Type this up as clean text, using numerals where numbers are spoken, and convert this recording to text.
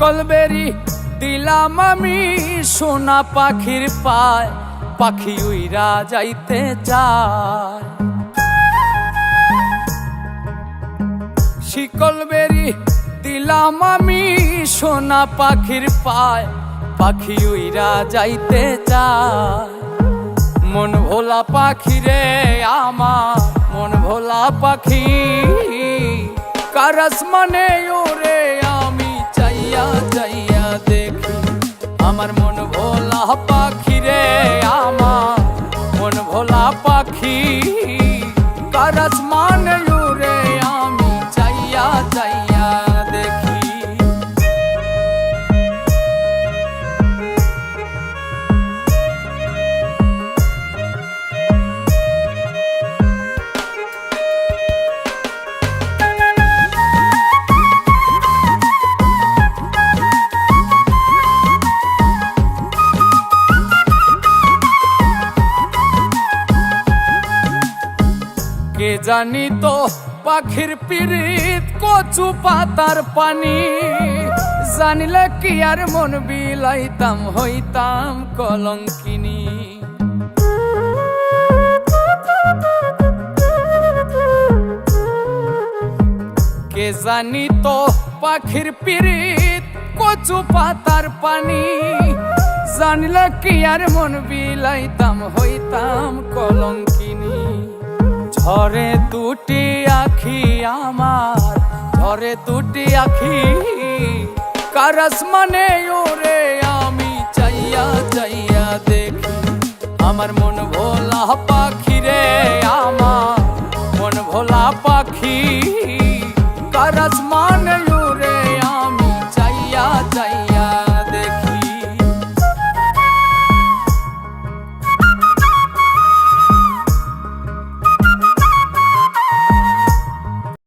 শিকল বেরি দিলাম আমি সোনা পাখির পায়, পাখি উইরা যাইতে চায়। শিকল বেরি দিলাম আমি সোনা পাখির পায়, পাখি উইরা যাইতে চায়। মন ভোলা পাখি রে আমার, মন ভোলা পাখি, কার আসমানে ওরে আমি চাইয়া চাইয়া দেখি। আমার মন ভোলা পাখি রে আমার, মন ভোলা পাখি, কার আসমানে ওরে আমি চাইয়া চাইয়া দেখি। কে জানি তো পাখির পিরিত কচু পাতার পানি, জানিলে কি আর মন বিলাইতাম হইতাম কলঙ্কিনী। কে জানি তো পাখির পিরিত কচু পাতার পানি, জানিলে কি আর মন বিলাইতাম হইতাম কলঙ্কিনী। ঝরে দুটি আখি আমার, ঝরে দুটি আখি, কার আসমানে ওরে আমি চাইয়া চাইয়া দেখি। আমার মন ভোলা পাখি রে আমার, মন ভোলা পাখি, কার আসমানে